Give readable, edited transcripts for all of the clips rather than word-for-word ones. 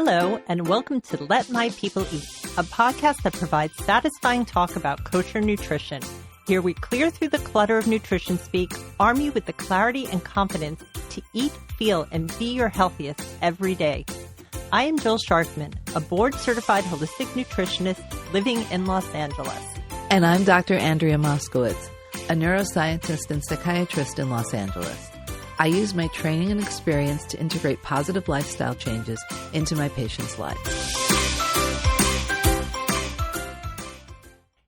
Hello, and welcome to Let My People Eat, a podcast that provides satisfying talk about kosher nutrition. Here we clear through the clutter of nutrition speak, arm you with the clarity and confidence to eat, feel, and be your healthiest every day. I am Jill Sharfman, a board-certified holistic nutritionist living in Los Angeles. And I'm Dr. Andrea Moskowitz, a neuroscientist and psychiatrist in Los Angeles. I use my training and experience to integrate positive lifestyle changes into my patients' lives.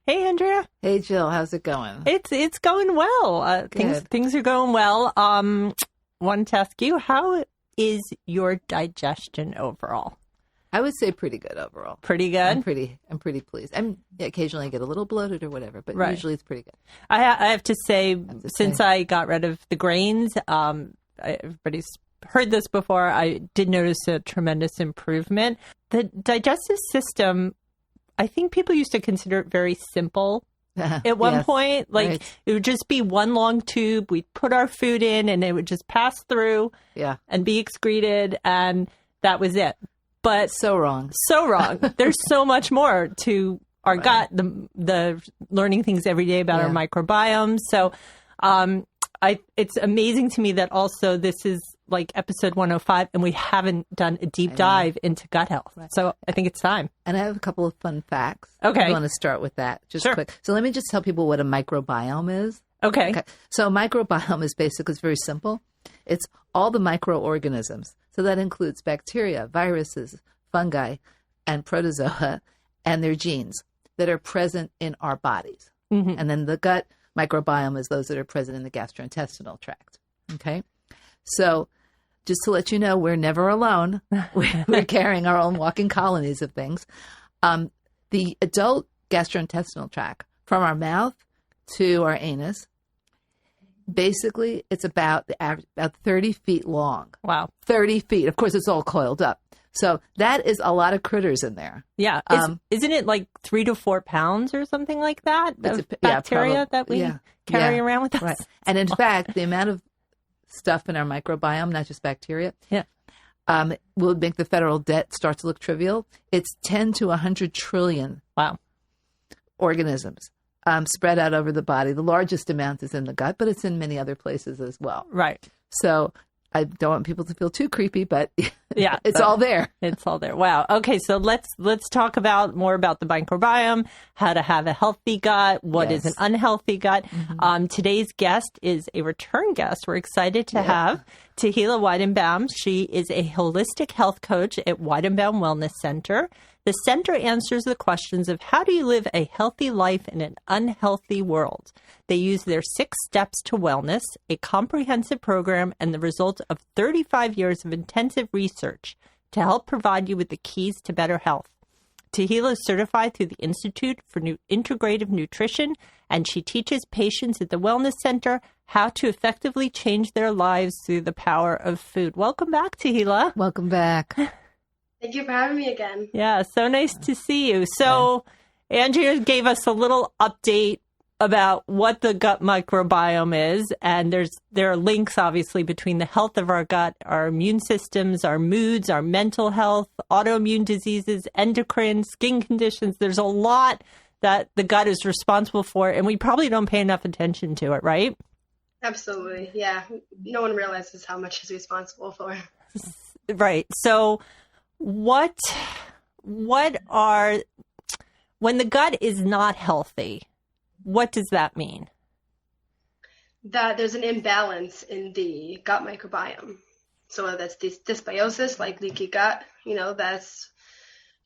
Hey, Andrea. Hey, Jill. How's it going? It's going well. Things are going well. Wanted to ask you, how is your digestion overall? I would say pretty good overall. Pretty good? I'm pretty pleased. Occasionally I get a little bloated or whatever, but usually it's pretty good. I have to say, since I got rid of the grains, everybody's heard this before, I did notice a tremendous improvement. The digestive system, I think people used to consider it very simple. At one point, It would just be one long tube. We'd put our food in and it would just pass through and be excreted, and that was it. But so wrong. There's so much more to our gut, the learning things every day about our microbiome. So it's amazing to me that also this is like episode 105 and we haven't done a deep dive into gut health. Right. So I think it's time. And I have a couple of fun facts. Okay. I want to start with that just quick. So let me just tell people what a microbiome is. Okay. So microbiome is basically, it's very simple. It's all the microorganisms. So that includes bacteria, viruses, fungi, and protozoa, and their genes that are present in our bodies. Mm-hmm. And then the gut microbiome is those that are present in the gastrointestinal tract. Okay? So just to let you know, we're never alone. We're carrying our own walking colonies of things. The adult gastrointestinal tract, from our mouth to our anus, basically, it's about 30 feet long. Wow. 30 feet. Of course, it's all coiled up. So that is a lot of critters in there. Yeah. Isn't it like 3 to 4 pounds or something like that? Bacteria that we carry around with us? Right. And in fact, the amount of stuff in our microbiome, not just bacteria, will make the federal debt start to look trivial. It's 10 to 100 trillion organisms. Spread out over the body. The largest amount is in the gut, but it's in many other places as well. Right. So I don't want people to feel too creepy, but it's all there. It's all there. Wow. Okay, so let's talk more about the microbiome, how to have a healthy gut, what is an unhealthy gut. Mm-hmm. Today's guest is a return guest. We're excited to have Tehila Weidenbaum. She is a holistic health coach at Weidenbaum Wellness Center. The center answers the questions of how do you live a healthy life in an unhealthy world. They use their 6 steps to wellness, a comprehensive program, and the result of 35 years of intensive research to help provide you with the keys to better health. Tehila is certified through the Institute for Integrative Nutrition, and she teaches patients at the Wellness Center how to effectively change their lives through the power of food. Welcome back, Tehila. Welcome back. Thank you for having me again. Yeah, so nice to see you. So Andrea gave us a little update about what the gut microbiome is, and there are links, obviously, between the health of our gut, our immune systems, our moods, our mental health, autoimmune diseases, endocrine, skin conditions. There's a lot that the gut is responsible for, and we probably don't pay enough attention to it, right? Absolutely, yeah. No one realizes how much it's responsible for. Right. So when the gut is not healthy, what does that mean? That there's an imbalance in the gut microbiome. So whether that's dysbiosis, like leaky gut, that's,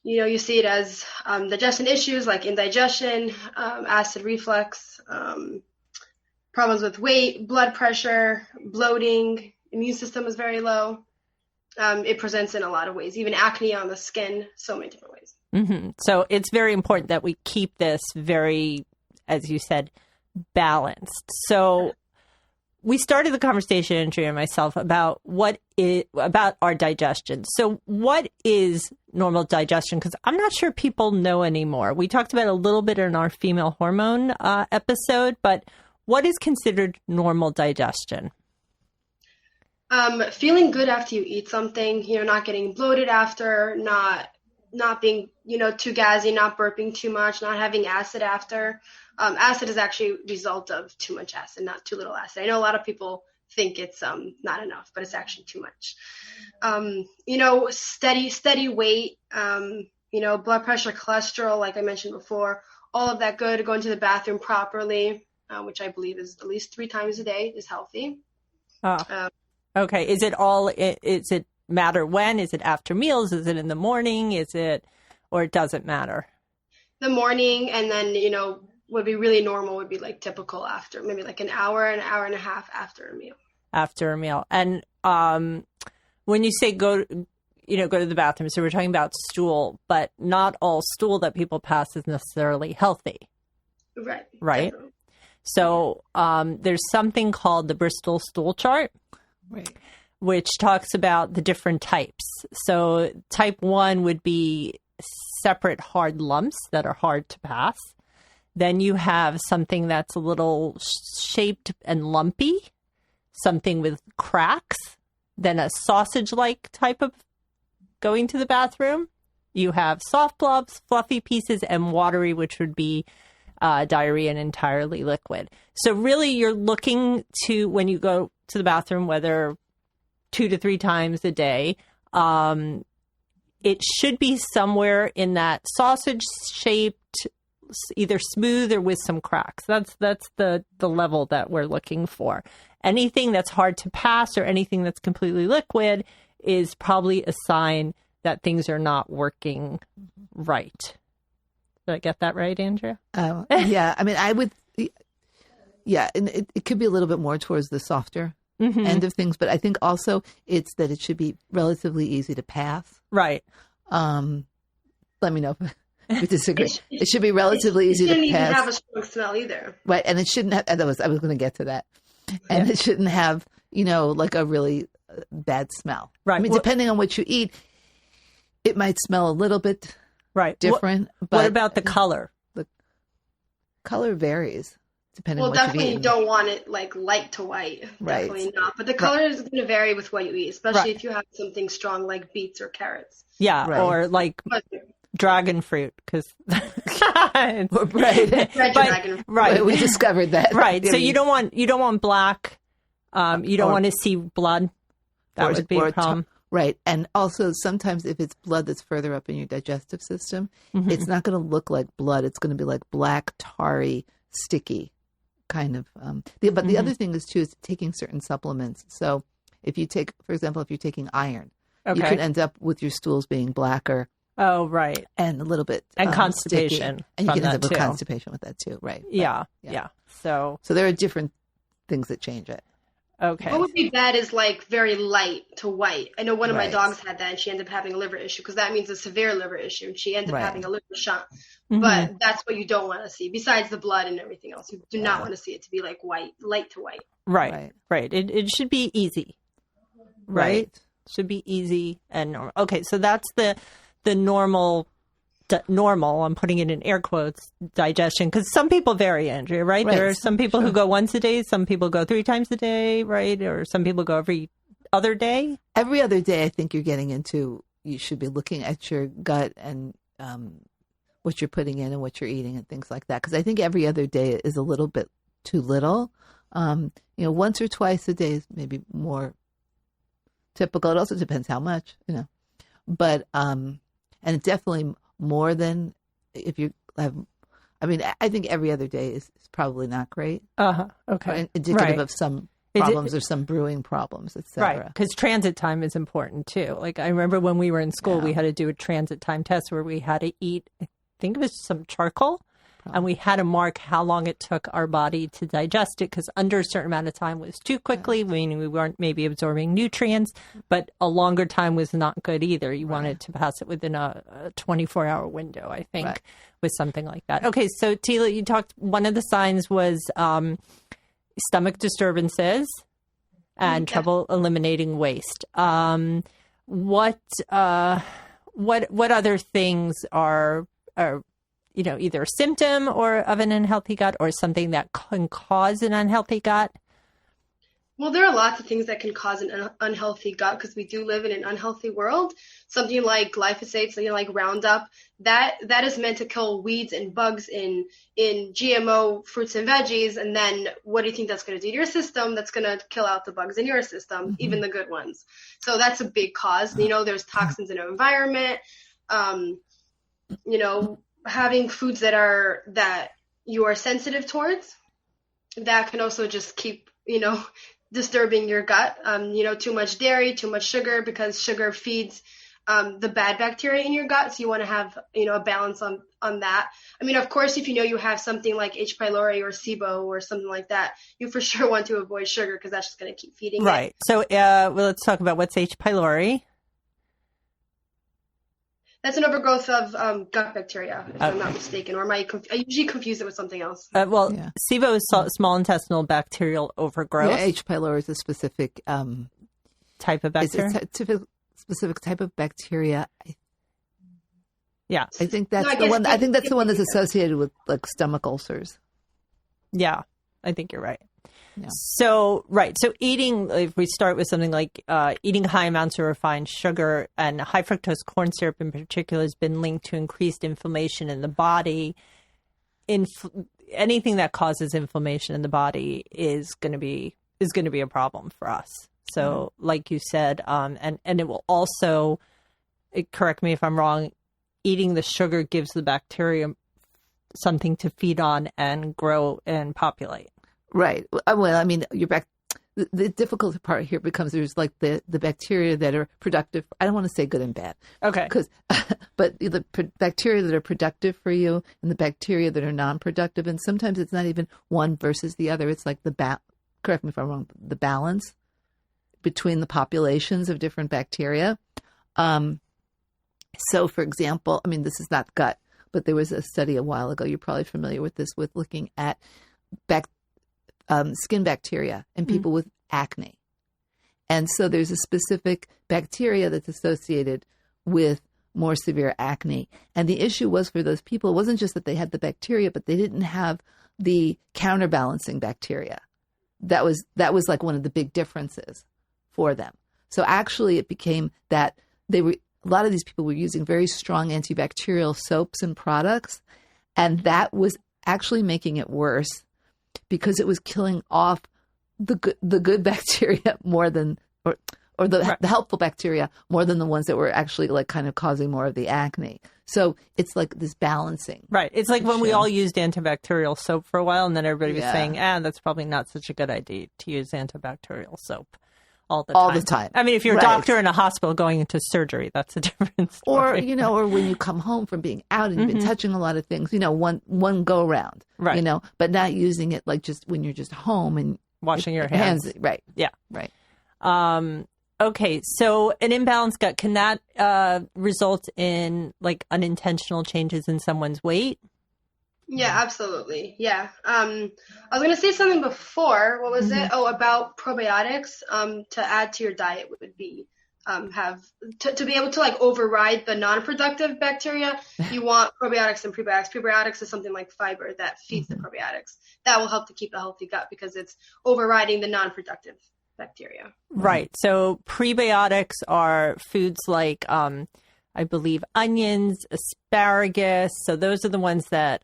you see it as digestion issues like indigestion, acid reflux, problems with weight, blood pressure, bloating, immune system is very low. It presents in a lot of ways, even acne on the skin, so many different ways. Mm-hmm. So it's very important that we keep this very, as you said, balanced. So we started the conversation, Andrea and myself, about about our digestion. So what is normal digestion? Because I'm not sure people know anymore. We talked about it a little bit in our female hormone episode, but what is considered normal digestion? Feeling good after you eat something, not getting bloated after, not being, too gassy, not burping too much, not having acid after. Acid is actually a result of too much acid, not too little acid. I know a lot of people think it's not enough, but it's actually too much. Steady weight, blood pressure, cholesterol, like I mentioned before, all of that good. Going to the bathroom properly, which I believe is at least 3 times a day, is healthy. Okay. Is it matter when? Is it after meals? Is it in the morning? Or it doesn't matter? The morning, and then, would be really normal would be like typical after, maybe like an hour and a half after a meal. After a meal. And when you say go to the bathroom, so we're talking about stool, but not all stool that people pass is necessarily healthy. Right. Definitely. So there's something called the Bristol stool chart. Right. Which talks about the different types. So type 1 would be separate hard lumps that are hard to pass. Then you have something that's a little shaped and lumpy, something with cracks, then a sausage-like type of going to the bathroom. You have soft blobs, fluffy pieces, and watery, which would be diarrhea and entirely liquid. So really you're looking to, when you go to the bathroom, whether 2 to 3 times a day, it should be somewhere in that sausage-shaped, either smooth or with some cracks. That's the level that we're looking for. Anything that's hard to pass or anything that's completely liquid is probably a sign that things are not working right. Did I get that right, Andrea? Yeah. I mean, I would. Yeah, and it could be a little bit more towards the softer end of things, but I think also it's that it should be relatively easy to pass. Right. Let me know if you disagree. It should be relatively easy to pass. It shouldn't even have a strong smell either. Right, and it shouldn't have. I was going to get to that, and it shouldn't have like a really bad smell. Right. I mean, depending on what you eat, it might smell a little bit different. What about the color? The color varies. Depending on what definitely you you don't want it like light to white. Right. Definitely not. But the color is going to vary with what you eat, especially if you have something strong like beets or carrots. Yeah, or like dragon fruit, because red dragon fruit. Right, we discovered that. Right, so you don't want black. You don't want to see blood. That would be a problem. Right, and also sometimes if it's blood that's further up in your digestive system, it's not going to look like blood. It's going to be like black, tarry, sticky. Kind of, but the other thing is too is taking certain supplements. So if you take, for example, if you're taking iron, you can end up with your stools being blacker. Oh, right, and a little bit and constipation, sticky. And you can end up with constipation with that too, right? Yeah. So there are different things that change it. Okay. What would be bad is like very light to white. I know one of my dogs had that, and she ended up having a liver issue because that means a severe liver issue, and she ended up having a liver shunt. But that's what you don't want to see. Besides the blood and everything else, you do not want to see it to be like white, light to white. Right. It should be easy. Right. Should be easy and normal. Okay, so that's the normal. I'm putting it in air quotes, digestion, because some people vary, Andrea, right? There are some people who go once a day, some people go 3 times a day, right? Or some people go every other day. Every other day, I think you're getting into, you should be looking at your gut and what you're putting in and what you're eating and things like that. Because I think every other day is a little bit too little. Once or twice a day is maybe more typical. It also depends how much, but, and it definitely more than if you have, I think every other day is probably not great. Okay. Or indicative of some problems or some brewing problems, etc. Right. Because transit time is important too. Like I remember when we were in school, we had to do a transit time test where we had to eat, I think it was some charcoal. And we had to mark how long it took our body to digest it because under a certain amount of time was too quickly, meaning we weren't maybe absorbing nutrients, but a longer time was not good either. You wanted to pass it within a 24-hour window, I think, with something like that. Okay, so Tila, you talked, one of the signs was stomach disturbances and trouble eliminating waste. What other things are either a symptom or of an unhealthy gut or something that can cause an unhealthy gut? Well, there are lots of things that can cause an unhealthy gut because we do live in an unhealthy world. Something like glyphosate, something like Roundup, that is meant to kill weeds and bugs in GMO fruits and veggies. And then what do you think that's going to do to your system? That's going to kill out the bugs in your system, even the good ones. So that's a big cause. There's toxins in our environment. Having foods that you are sensitive towards, that can also just keep, disturbing your gut. Too much dairy, too much sugar, because sugar feeds the bad bacteria in your gut. So you want to have, a balance on that. I mean, of course, if you have something like H. pylori or SIBO or something like that, you for sure want to avoid sugar because that's just going to keep feeding Right. it. So let's talk about what's H. pylori. That's an overgrowth of gut bacteria, if I'm not mistaken, or I usually confuse it with something else. SIBO is small intestinal bacterial overgrowth. Yeah, H. pylori is a specific type of bacteria. It's a specific type of bacteria. Yeah, I think that's the one. I think that's the one that's associated with like stomach ulcers. Yeah, I think you're right. Yeah. So eating, if we start with something like eating high amounts of refined sugar and high fructose corn syrup in particular has been linked to increased inflammation in the body. Anything that causes inflammation in the body is going to be a problem for us. So like you said, and it will also, correct me if I'm wrong, eating the sugar gives the bacteria something to feed on and grow and populate. Right. Well, I mean, you're back. The difficult part here becomes there's like the bacteria that are productive. I don't want to say good and bad. Okay. But the bacteria that are productive for you and the bacteria that are non-productive. And sometimes it's not even one versus the other. It's like correct me if I'm wrong, the balance between the populations of different bacteria. So, for example, I mean, this is not gut, but there was a study a while ago. You're probably familiar with this, with looking at skin bacteria in people with acne. And so there's a specific bacteria that's associated with more severe acne. And the issue was for those people, it wasn't just that they had the bacteria, but they didn't have the counterbalancing bacteria. That was like one of the big differences for them. So actually it became that a lot of these people were using very strong antibacterial soaps and products, and that was actually making it worse because it was killing off the good bacteria more than, or the helpful bacteria more than the ones that were actually like kind of causing more of the acne. So it's like this balancing. Right. It's like when we all used antibacterial soap for a while, and then everybody was saying, that's probably not such a good idea to use antibacterial soap all the time. I mean, if you're a doctor in a hospital going into surgery, that's a different story. Or when you come home from being out and you've been touching a lot of things, one go around, but not using it like just when you're just home and washing your hands. Right. Yeah. Right. Okay. So an imbalanced gut, can that result in like unintentional changes in someone's weight? Yeah, absolutely. Yeah. I was going to say something before. What was it? Oh, about probiotics. To add to your diet would be to be able to like override the non-productive bacteria. You want probiotics and prebiotics. Prebiotics is something like fiber that feeds the probiotics. That will help to keep a healthy gut because it's overriding the non-productive bacteria. Right. So prebiotics are foods like I believe onions, asparagus. So those are the ones that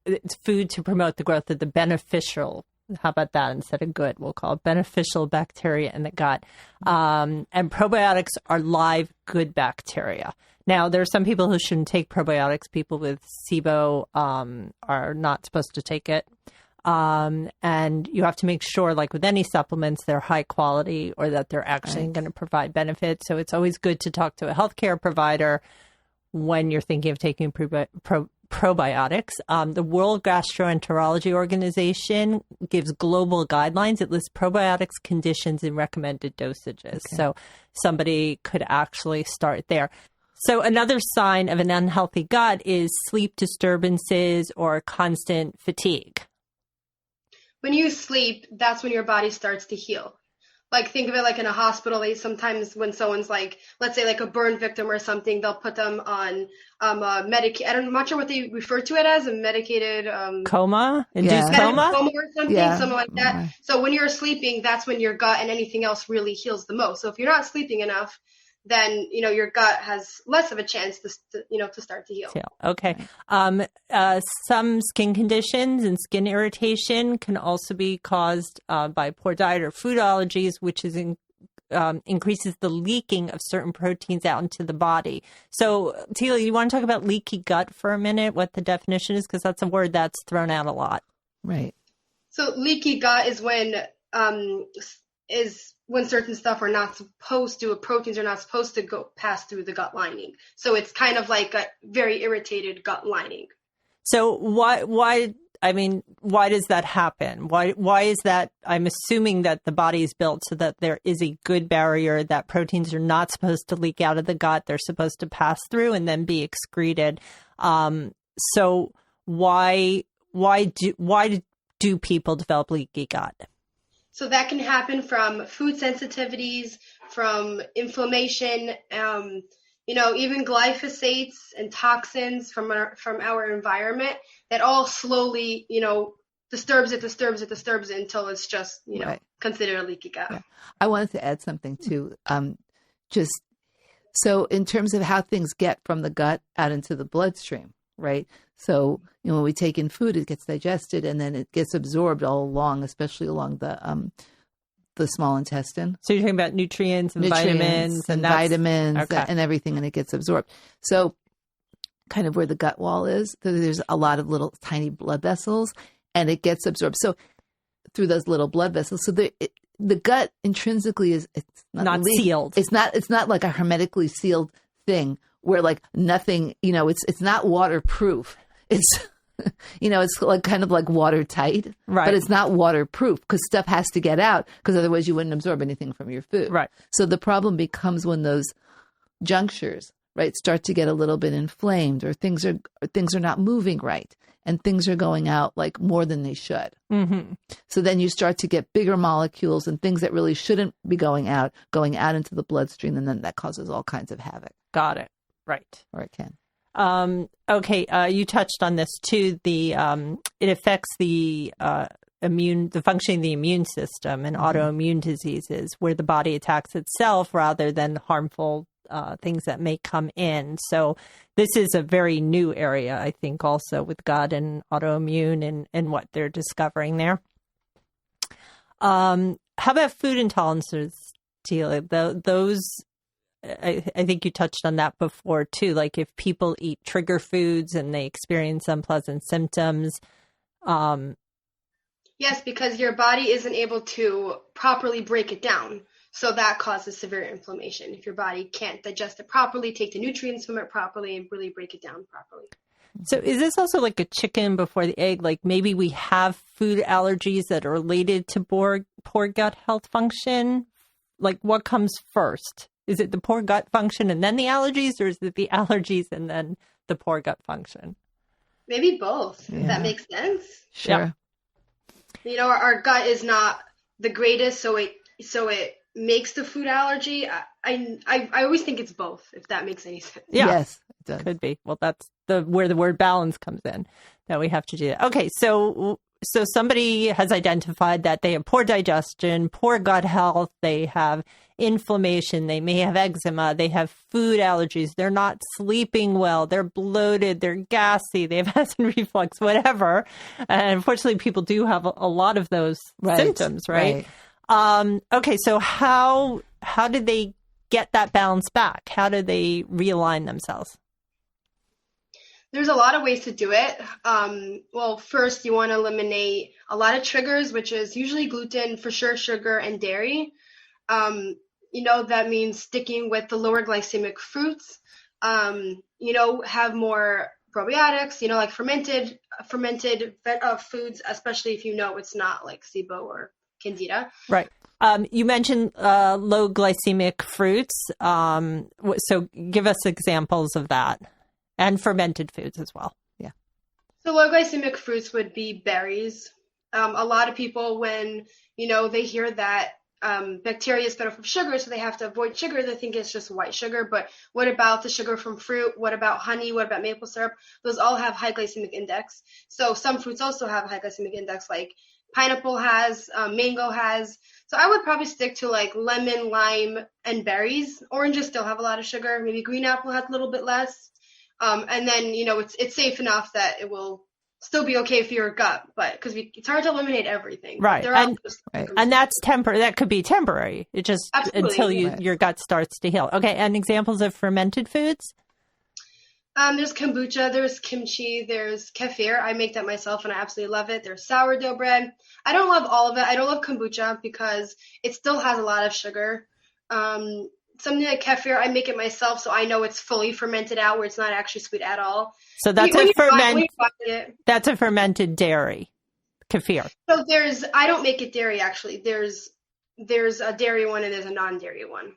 it's food to promote the growth of the beneficial. How about that instead of good? We'll call it beneficial bacteria in the gut. And probiotics are live good bacteria. Now, there are some people who shouldn't take probiotics. People with SIBO are not supposed to take it. And you have to make sure, like with any supplements, they're high quality or that they're actually going to provide benefits. So it's always good to talk to a healthcare provider when you're thinking of taking probiotics. The World Gastroenterology Organization gives global guidelines. It lists probiotics, conditions, and recommended dosages. Okay. So somebody could actually start there. So another sign of an unhealthy gut is sleep disturbances or constant fatigue. When you sleep, that's when your body starts to heal. Like, think of it like in a hospital. They sometimes, when someone's like, let's say like a burn victim or something, they'll put them on a I'm not sure what they refer to it as, a medicated coma, induced coma or something, something like that. So when you're sleeping, that's when your gut and anything else really heals the most. So if you're not sleeping enough, then your gut has less of a chance to start to heal. Okay. Some skin conditions and skin irritation can also be caused by poor diet or food allergies, which increases the leaking of certain proteins out into the body. So, Tila, you want to talk about leaky gut for a minute? What the definition is, because that's a word that's thrown out a lot. Right. So leaky gut is when certain stuff are not supposed to, proteins are not supposed to pass through the gut lining. So it's kind of like a very irritated gut lining. So why does that happen? Why is that? I'm assuming that the body is built so that there is a good barrier, that proteins are not supposed to leak out of the gut. They're supposed to pass through and then be excreted. So why do people develop leaky gut? So that can happen from food sensitivities, from inflammation, even glyphosates and toxins from our environment that all slowly, disturbs it until it's just, considered a leaky gut. Yeah. I wanted to add something too. So in terms of how things get from the gut out into the bloodstream, right? So, when we take in food, it gets digested and then it gets absorbed all along, especially along the small intestine. So you're talking about nutrients and vitamins and everything, and it gets absorbed. So kind of where the gut wall is, there's a lot of little tiny blood vessels, and it gets absorbed. So through those little blood vessels. So the gut intrinsically it's not sealed. It's not like a hermetically sealed thing where like nothing, it's not waterproof. It's, it's like kind of like watertight, right? But it's not waterproof because stuff has to get out, because otherwise you wouldn't absorb anything from your food. Right. So the problem becomes when those junctures, right, start to get a little bit inflamed, or things are not moving right, and things are going out like more than they should. Mm-hmm. So then you start to get bigger molecules and things that really shouldn't be going out into the bloodstream, and then that causes all kinds of havoc. Got it. Right. Or it can. Okay. You touched on this too. It affects the functioning of the immune system and autoimmune diseases, where the body attacks itself rather than harmful things that may come in. So this is a very new area, I think, also with gut and autoimmune and what they're discovering there. How about food intolerances, Tila? Those, I think you touched on that before too. Like if people eat trigger foods and they experience unpleasant symptoms. Yes, because your body isn't able to properly break it down. So that causes severe inflammation. If your body can't digest it properly, take the nutrients from it properly, and really break it down properly. So is this also like a chicken before the egg? Like maybe we have food allergies that are related to poor gut health function? Like what comes first? Is it the poor gut function and then the allergies, or is it the allergies and then the poor gut function? Maybe both, if that makes sense. Sure. Yeah. Our gut is not the greatest, so it makes the food allergy. I always think it's both, if that makes any sense. Yeah. Yes, it does. Could be. Well, that's where the word balance comes in, that we have to do that. Okay, so somebody has identified that they have poor digestion, poor gut health, they have inflammation, they may have eczema, they have food allergies, they're not sleeping well, they're bloated, they're gassy, they have acid reflux, whatever. And unfortunately, people do have a lot of those symptoms, right? Okay, so how did they get that balance back? How do they realign themselves? There's a lot of ways to do it. Well, first, you want to eliminate a lot of triggers, which is usually gluten, for sure, sugar, and dairy. That means sticking with the lower glycemic fruits. Have more probiotics, like fermented foods, especially if it's not like SIBO or Candida. Right. You mentioned low glycemic fruits. So give us examples of that. And fermented foods as well. Yeah. So low glycemic fruits would be berries. A lot of people, when, they hear that bacteria is fed off of sugar, so they have to avoid sugar. They think it's just white sugar. But what about the sugar from fruit? What about honey? What about maple syrup? Those all have high glycemic index. So some fruits also have a high glycemic index, like pineapple has, mango has. So I would probably stick to like lemon, lime, and berries. Oranges still have a lot of sugar. Maybe green apple has a little bit less. And then, it's safe enough that it will still be okay for your gut, but because it's hard to eliminate everything. Right. And that's that could be temporary. It just Absolutely. until your gut starts to heal. Okay. And examples of fermented foods? There's kombucha, there's kimchi, there's kefir. I make that myself and I absolutely love it. There's sourdough bread. I don't love all of it. I don't love kombucha because it still has a lot of sugar. Something like kefir, I make it myself, so I know it's fully fermented out, where it's not actually sweet at all. So that's that's a fermented dairy, kefir. So I don't make it dairy actually. There's a dairy one and there's a non-dairy one.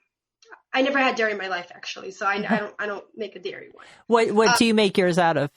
I never had dairy in my life actually, so I don't make a dairy one. What do you make yours out of?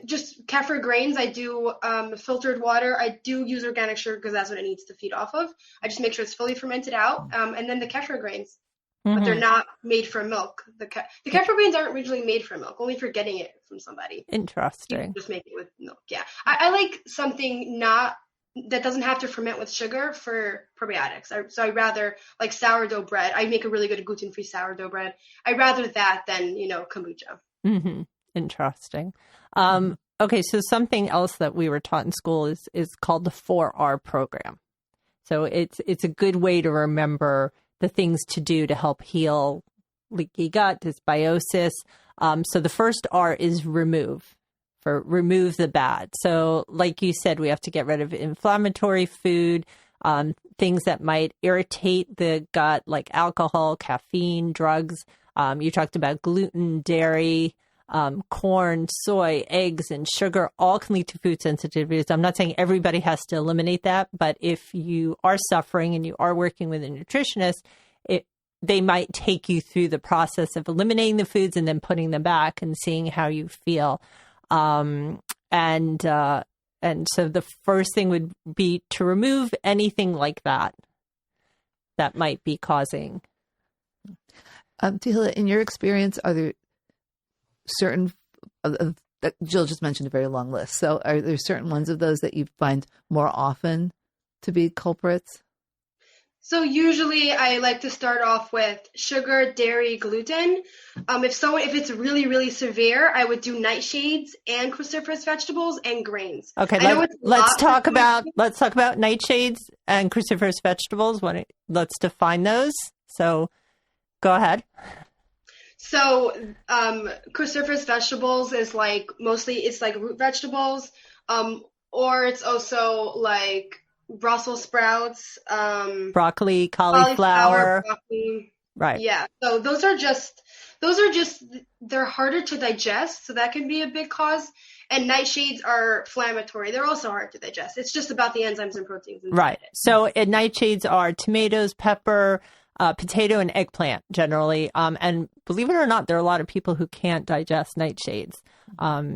Just kefir grains. I do filtered water. I do use organic sugar because that's what it needs to feed off of. I just make sure it's fully fermented out, and then the kefir grains. But they're not made from milk. The kefir grains aren't originally made from milk, only for getting it from somebody. Interesting. You just make it with milk. Yeah, I like something that doesn't have to ferment with sugar for probiotics. So I'd rather like sourdough bread. I make a really good gluten-free sourdough bread. I'd rather that than kombucha. Mm-hmm. Interesting. Okay, so something else that we were taught in school is called the 4R program. So it's a good way to remember the things to do to help heal leaky gut, dysbiosis. So the first R is remove the bad. So like you said, we have to get rid of inflammatory food, things that might irritate the gut, like alcohol, caffeine, drugs. You talked about gluten, dairy, corn, soy, eggs, and sugar all can lead to food sensitivities. I'm not saying everybody has to eliminate that, but if you are suffering and you are working with a nutritionist, they might take you through the process of eliminating the foods and then putting them back and seeing how you feel. And so the first thing would be to remove anything like that might be causing. Tehillah, in your experience, are there certain, Jill just mentioned a very long list. So are there certain ones of those that you find more often to be culprits? So usually I like to start off with sugar, dairy, gluten. If it's really, really severe, I would do nightshades and cruciferous vegetables and grains. Okay, let's talk about nightshades and cruciferous vegetables. Let's define those. So go ahead. So cruciferous vegetables is mostly root vegetables, or it's also like Brussels sprouts, broccoli, cauliflower, broccoli. Right. Yeah. So those are just they're harder to digest, so that can be a big cause. And nightshades are inflammatory. They're also hard to digest. It's just about the enzymes and proteins inside right. it. So nightshades are tomatoes, pepper, potato, and eggplant generally. And believe it or not, there are a lot of people who can't digest nightshades,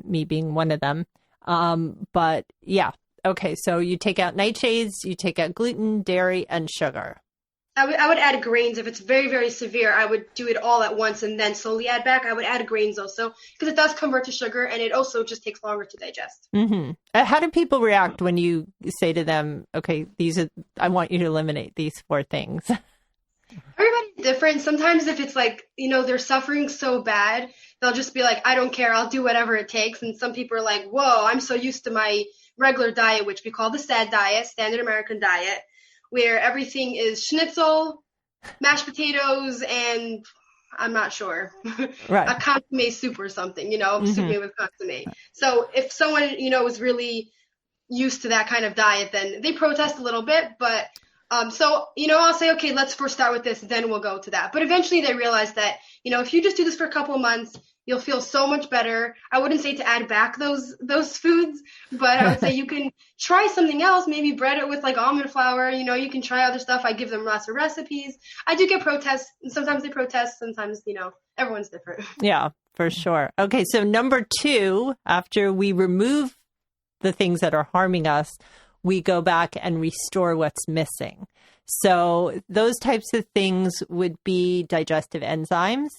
me being one of them. But yeah. Okay, so you take out nightshades, you take out gluten, dairy, and sugar. I would add grains. If it's very, very severe, I would do it all at once and then slowly add back. I would add grains also because it does convert to sugar and it also just takes longer to digest. Mm-hmm. How do people react when you say to them, okay, I want you to eliminate these 4 things? Everybody's different. Sometimes if it's they're suffering so bad, they'll just be like, I don't care. I'll do whatever it takes. And some people are like, whoa, I'm so used to my regular diet, which we call the SAD diet, Standard American Diet, where everything is schnitzel, mashed potatoes, and I'm not sure, right. a consomme soup or something, mm-hmm. soup made with consomme. So if someone, is really used to that kind of diet, then they protest a little bit, but I'll say, okay, let's first start with this, then we'll go to that. But eventually they realize that, if you just do this for a couple of months, you'll feel so much better. I wouldn't say to add back those foods, but I would say you can try something else, maybe bread it with almond flour. You can try other stuff. I give them lots of recipes. I do get protests. Sometimes they protest. Sometimes, everyone's different. Yeah, for sure. Okay, so number 2, after we remove the things that are harming us, we go back and restore what's missing. So those types of things would be digestive enzymes,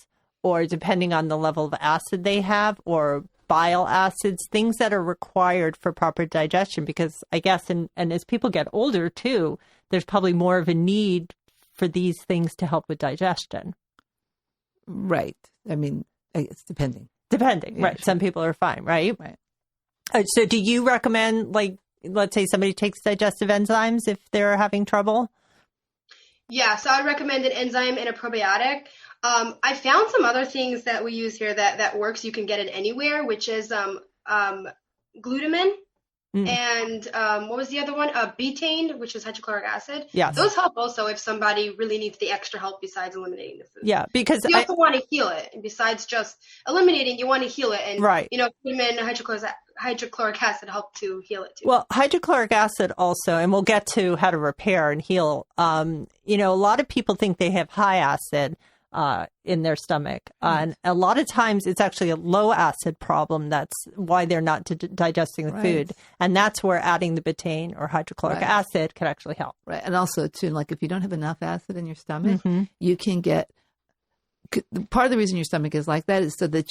or depending on the level of acid they have, or bile acids, things that are required for proper digestion. Because I guess, and as people get older too, there's probably more of a need for these things to help with digestion. Right. I mean, it's depending. Depending, right. Sure. Some people are fine, right? Right. So do you recommend, like, let's say somebody takes digestive enzymes if they're having trouble? Yeah, so I would recommend an enzyme and a probiotic. I found some other things that we use here that works. You can get it anywhere, which is glutamine. And what was the other one? Betaine, which is hydrochloric acid. Yes. Those help also if somebody really needs the extra help besides eliminating the food. Yeah, because you also want to heal it. And besides just eliminating, you want to heal it. And, right. Glutamine and hydrochloric acid help to heal it too. Well, hydrochloric acid also, and we'll get to how to repair and heal. A lot of people think they have high acid in their stomach. And a lot of times it's actually a low acid problem. That's why they're not digesting the food. And that's where adding the betaine or hydrochloric acid can actually help. Right. And also, too, like if you don't have enough acid in your stomach, you can get, part of the reason your stomach is like that is so that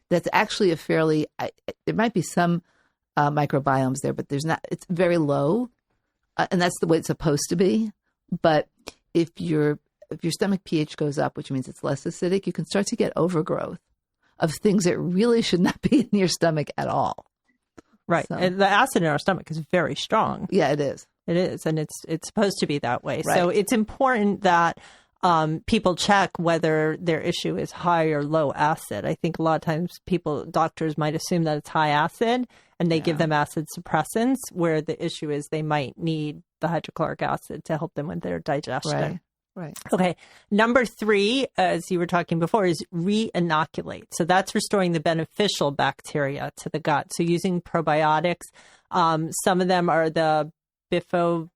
that's actually a fairly, there might be some microbiomes there, but there's not, it's very low. And that's the way it's supposed to be. But if your stomach pH goes up, which means it's less acidic, you can start to get overgrowth of things that really should not be in your stomach at all. Right. So, and the acid in our stomach is very strong. Yeah, it is. It is. And it's supposed to be that way. Right. So it's important that people check whether their issue is high or low acid. I think a lot of times doctors might assume that it's high acid and they give them acid suppressants, where the issue is they might need the hydrochloric acid to help them with their digestion. Right. Okay. Number 3, as you were talking before, is re-inoculate. So that's restoring the beneficial bacteria to the gut. So using probiotics, some of them are the bifidobacteria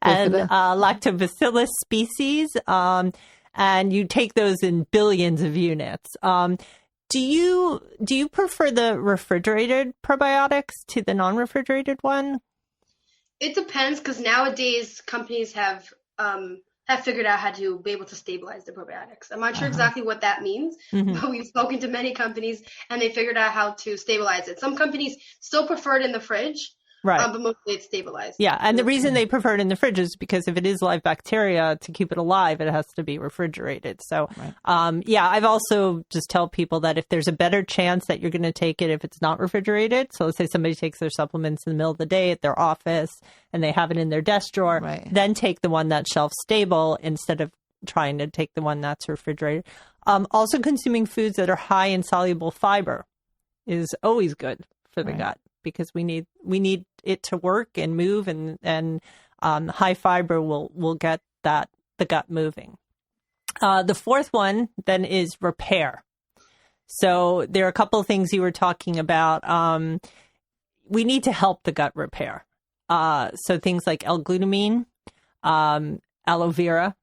and lactobacillus species. And you take those in billions of units. Do you prefer the refrigerated probiotics to the non-refrigerated one? It depends, because nowadays companies have figured out how to be able to stabilize the probiotics. I'm not sure exactly what that means, but we've spoken to many companies and they figured out how to stabilize it. Some companies still prefer it in the fridge, but mostly it's stabilized. Yeah, and the reason they prefer it in the fridge is because if it is live bacteria, to keep it alive, it has to be refrigerated. So, I've also just tell people that if there's a better chance that you're going to take it if it's not refrigerated, so let's say somebody takes their supplements in the middle of the day at their office and they have it in their desk drawer, then take the one that's shelf stable instead of trying to take the one that's refrigerated. Also, consuming foods that are high in soluble fiber is always good for the gut, because we need it to work and move, and high fiber will get the gut moving. The fourth one then is repair. So there are a couple of things you were talking about. We need to help the gut repair. So things like L-glutamine, aloe vera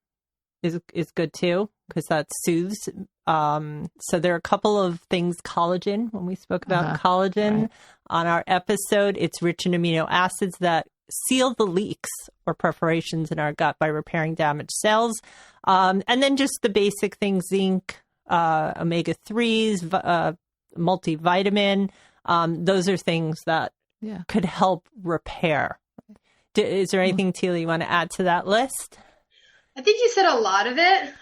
is good too, because that soothes. So there are a couple of things. Collagen, when we spoke about collagen on our episode, it's rich in amino acids that seal the leaks or perforations in our gut by repairing damaged cells. And then just the basic things, zinc, omega-3s, multivitamin. Those are things that could help repair. Is there anything, Teela, you want to add to that list? I think you said a lot of it,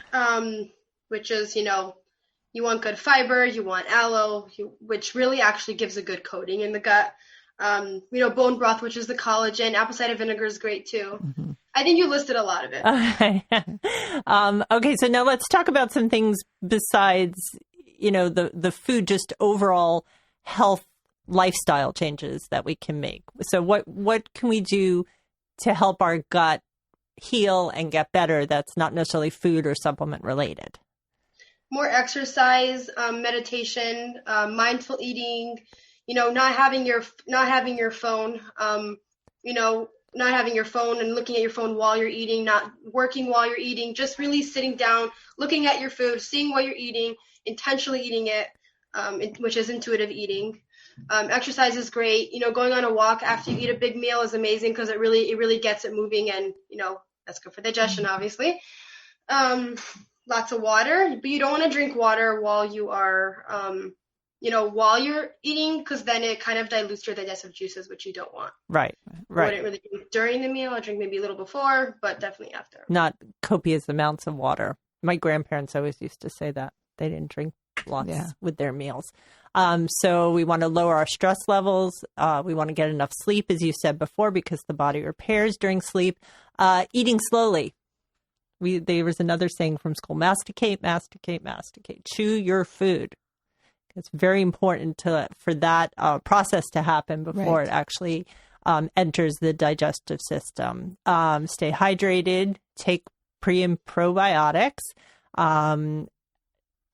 which is, you want good fiber, you want aloe, which really actually gives a good coating in the gut. Bone broth, which is the collagen. Apple cider vinegar is great too. I think you listed a lot of it. Okay, so now let's talk about some things besides, the food, just overall health lifestyle changes that we can make. So what can we do to help our gut heal and get better that's not necessarily food or supplement related? More exercise, meditation, mindful eating, not having your phone, not having your phone and looking at your phone while you're eating, not working while you're eating, just really sitting down, looking at your food, seeing what you're eating, intentionally eating it, which is intuitive eating. Exercise is great. Going on a walk after you eat a big meal is amazing because it really gets it moving, and that's good for digestion, obviously. Lots of water, but you don't want to drink water while you are, while you're eating, because then it kind of dilutes your digestive juices, which you don't want. Right. I wouldn't really drink during the meal. I drink maybe a little before, but definitely after. Not copious amounts of water. My grandparents always used to say that they didn't drink lots with their meals. So we want to lower our stress levels. We want to get enough sleep, as you said before, because the body repairs during sleep. Eating slowly. There was another saying from school: masticate, masticate, masticate. Chew your food. It's very important for that process to happen before it actually enters the digestive system. Stay hydrated. Take pre and probiotics.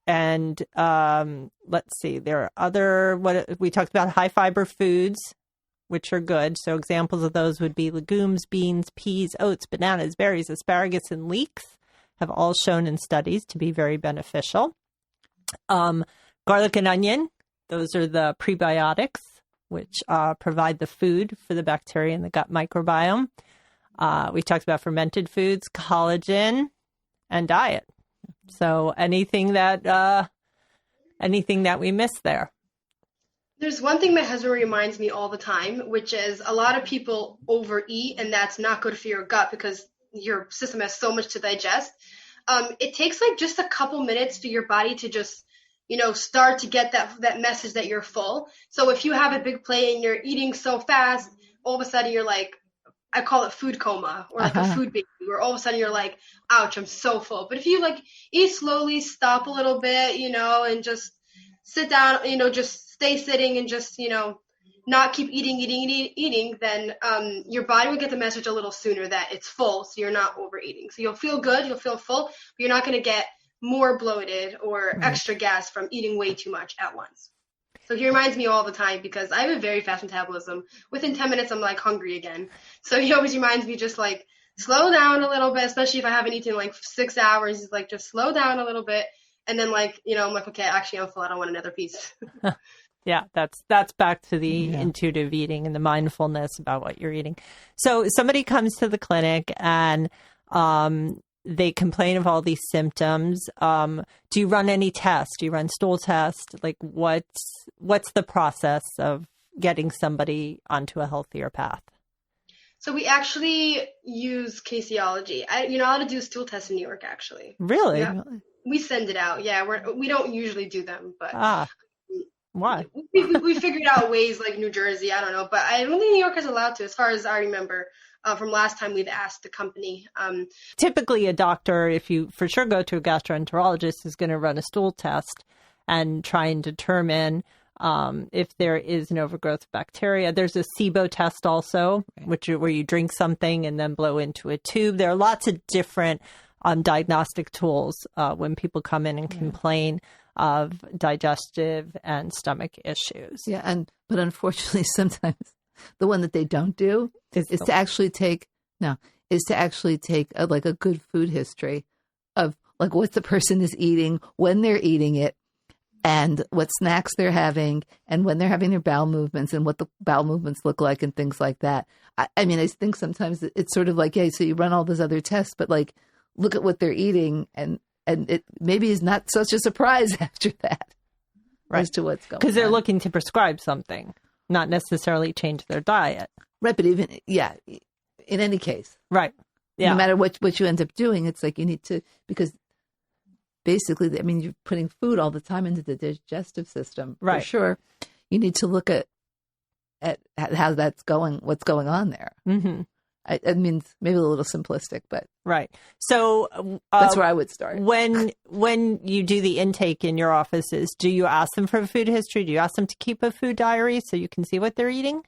And let's see, there are what we talked about, high fiber foods, which are good. So examples of those would be legumes, beans, peas, oats, bananas, berries, asparagus, and leeks have all shown in studies to be very beneficial. Garlic and onion, those are the prebiotics, which provide the food for the bacteria in the gut microbiome. We talked about fermented foods, collagen, and diet. So anything that we missed there. There's one thing my husband reminds me all the time, which is a lot of people overeat, and that's not good for your gut because your system has so much to digest. It takes like just a couple minutes for your body to just, start to get that message that you're full. So if you have a big plate and you're eating so fast, all of a sudden you're like, I call it food coma, or like a food baby, where all of a sudden you're like, ouch, I'm so full. But if you like eat slowly, stop a little bit, and just sit down, just stay sitting and just, not keep eating, then your body will get the message a little sooner that it's full, so you're not overeating. So you'll feel good, you'll feel full, but you're not going to get more bloated or extra gas from eating way too much at once. So he reminds me all the time because I have a very fast metabolism. Within 10 minutes, I'm like hungry again. So he always reminds me just like slow down a little bit, especially if I haven't eaten in like 6 hours. He's like, just slow down a little bit. And then I'm like, okay, actually I'm full. I don't want another piece. Yeah, that's back to the intuitive eating and the mindfulness about what you're eating. So somebody comes to the clinic and they complain of all these symptoms. Do you run any tests? Do you run stool tests? Like what's the process of getting somebody onto a healthier path? So we actually use Caseology. You're not allowed to do a stool test in New York, actually. Really? Yeah. We send it out. Yeah, we don't usually do them, but why? We figured out ways like New Jersey. I don't know, but I don't think New York is allowed to, as far as I remember. From last time we've asked the company. Typically a doctor, if you for sure go to a gastroenterologist, is going to run a stool test and try and determine if there is an overgrowth of bacteria. There's a SIBO test also, where you drink something and then blow into a tube. There are lots of different diagnostic tools when people come in and complain of digestive and stomach issues. Yeah, but unfortunately sometimes the one that they don't do is to actually take like a good food history of like what the person is eating, when they're eating it, and what snacks they're having, and when they're having their bowel movements, and what the bowel movements look like, and things like that. I mean, I think sometimes it's sort of like, hey, so you run all those other tests, but like look at what they're eating, and it maybe is not such a surprise after that as to what's going on. Because they're looking to prescribe something, not necessarily change their diet. Right, but even, in any case. Right, yeah. No matter what you end up doing, it's like you need to, because basically, I mean, you're putting food all the time into the digestive system, for sure. You need to look at how that's going, what's going on there. Mm-hmm. I mean, maybe a little simplistic, but right. So that's where I would start. When you do the intake in your offices, do you ask them for a food history? Do you ask them to keep a food diary so you can see what they're eating?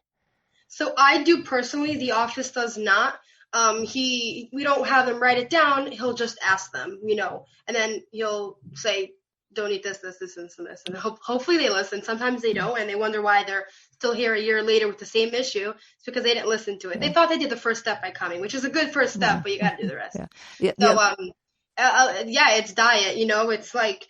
So I do personally. The office does not. We don't have them write it down. He'll just ask them, and then he'll say, don't eat this, and this. And hopefully they listen. Sometimes they don't, and they wonder why they're still here a year later with the same issue. It's because they didn't listen to it. They thought they did the first step by coming, which is a good first step, but you got to do the rest. It's diet. It's like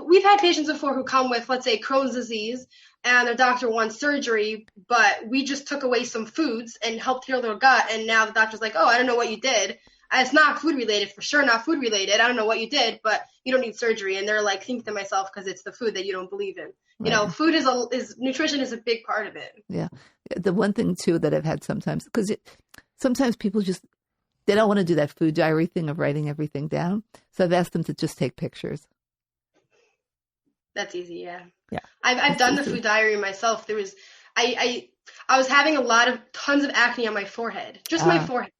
we've had patients before who come with, let's say, Crohn's disease, and their doctor wants surgery, but we just took away some foods and helped heal their gut. And now the doctor's like, oh, I don't know what you did. It's not food related, for sure, not food related. I don't know what you did, but you don't need surgery. And they're like, thinking to myself, because it's the food that you don't believe in. You know, food nutrition is a big part of it. Yeah. The one thing too that I've had sometimes, because sometimes people they don't want to do that food diary thing of writing everything down. So I've asked them to just take pictures. That's easy, yeah. Yeah. I've done the food diary myself. There was, I was having tons of acne on my forehead, just my forehead.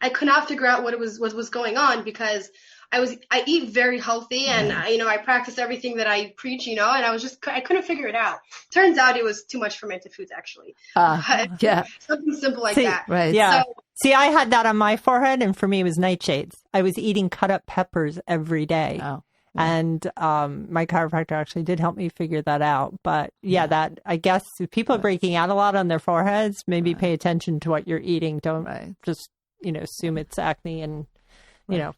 I could not figure out what was going on, because I eat very healthy, and I practice everything that I preach, and I couldn't figure it out. Turns out it was too much fermented foods, actually. Yeah. Something simple like that. Right. Yeah. So, See, I had that on my forehead, and for me, it was nightshades. I was eating cut up peppers every day. Oh. And my chiropractor actually did help me figure that out. But that, I guess, if people are breaking out a lot on their foreheads, maybe pay attention to what you're eating. Don't just, assume it's acne and,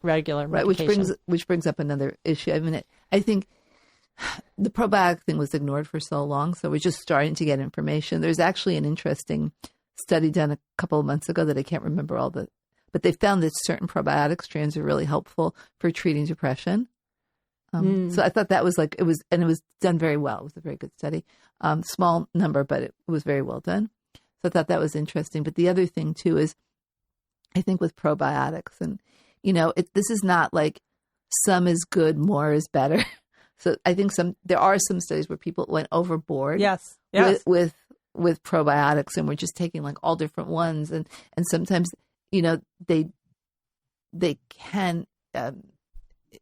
regular medication. Right, which brings up another issue. I mean, I think the probiotic thing was ignored for so long, so we're just starting to get information. There's actually an interesting study done a couple of months ago that I can't remember but they found that certain probiotic strains are really helpful for treating depression. So I thought that was it was done very well. It was a very good study. Small number, but it was very well done. So I thought that was interesting. But the other thing too is, I think with probiotics, and this is not like some is good, more is better. So I think there are some studies where people went overboard. Yes. With probiotics, and we're just taking like all different ones, and sometimes they can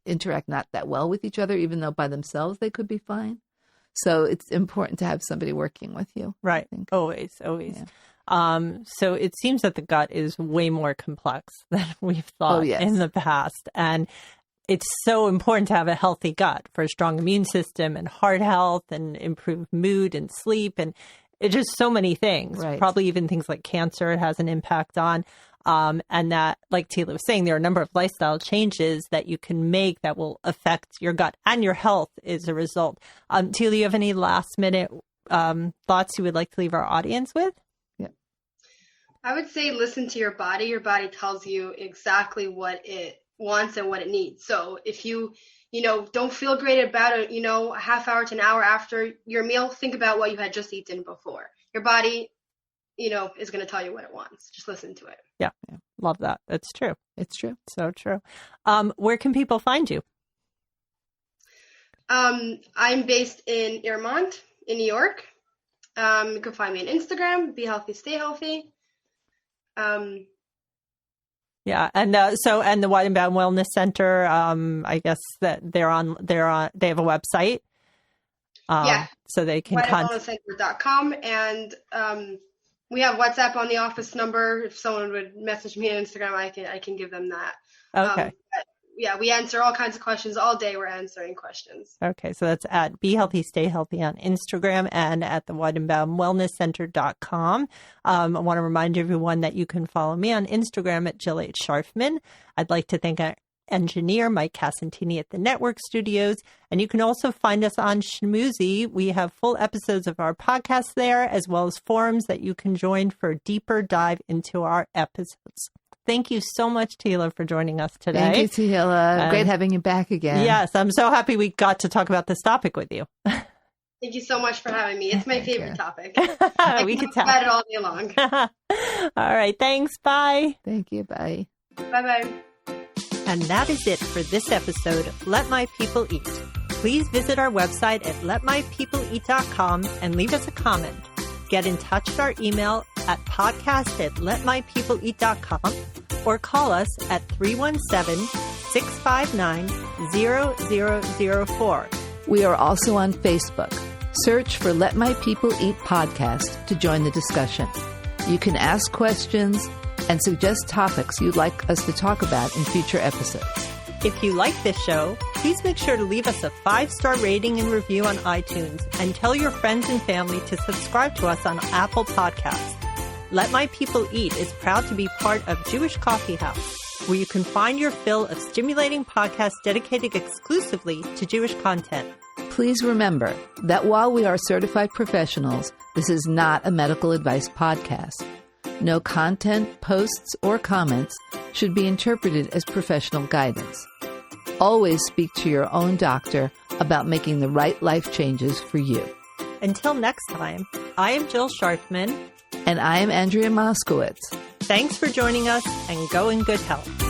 interact not that well with each other, even though by themselves they could be fine. So it's important to have somebody working with you. Right. Always. Yeah. So it seems that the gut is way more complex than we've thought in the past. And it's so important to have a healthy gut for a strong immune system and heart health and improved mood and sleep. And it's just so many things, probably even things like cancer it has an impact on. And that, like Tila was saying, there are a number of lifestyle changes that you can make that will affect your gut and your health as a result. Tila, you have any last minute thoughts you would like to leave our audience with? Yeah. I would say listen to your body. Your body tells you exactly what it wants and what it needs. So if you don't feel great about it, a half hour to an hour after your meal, think about what you had just eaten before. Your body is going to tell you what it wants. Just listen to it. Yeah. Love that. That's true. It's true. So true. Where can people find you? I'm based in Earmont in New York. You can find me on Instagram, Be Healthy, Stay Healthy. Yeah. And and the Weidenbaum Wellness Center, I guess that they have a website. So they can WeidenbaumWellnessCenter.com, and we have WhatsApp on the office number. If someone would message me on Instagram, I can give them that. Okay. We answer all kinds of questions all day. We're answering questions. Okay. So that's at Be Healthy, Stay Healthy on Instagram and at the WeidenbaumWellnessCenter.com. I want to remind everyone that you can follow me on Instagram at Jill H. Scharfman. I'd like to thank our engineer, Mike Casantini at the Network Studios. And you can also find us on Schmoozy. We have full episodes of our podcast there, as well as forums that you can join for a deeper dive into our episodes. Thank you so much, Tila, for joining us today. Thank you, Tila. Great having you back again. Yes, I'm so happy we got to talk about this topic with you. Thank you so much for having me. It's my favorite topic. We could talk about it all day long. All right. Thanks. Bye. Thank you. Bye. Bye-bye. And that is it for this episode of Let My People Eat. Please visit our website at letmypeopleeat.com and leave us a comment. Get in touch at our email at podcast@letmypeopleeat.com or call us at 317-659-0004. We are also on Facebook. Search for Let My People Eat Podcast to join the discussion. You can ask questions and suggest topics you'd like us to talk about in future episodes. If you like this show, please make sure to leave us a 5-star rating and review on iTunes and tell your friends and family to subscribe to us on Apple Podcasts. Let My People Eat is proud to be part of Jewish Coffee House, where you can find your fill of stimulating podcasts dedicated exclusively to Jewish content. Please remember that while we are certified professionals, this is not a medical advice podcast. No content, posts, or comments should be interpreted as professional guidance. Always speak to your own doctor about making the right life changes for you. Until next time, I am Jill Schartman. And I am Andrea Moskowitz. Thanks for joining us, and go in good health.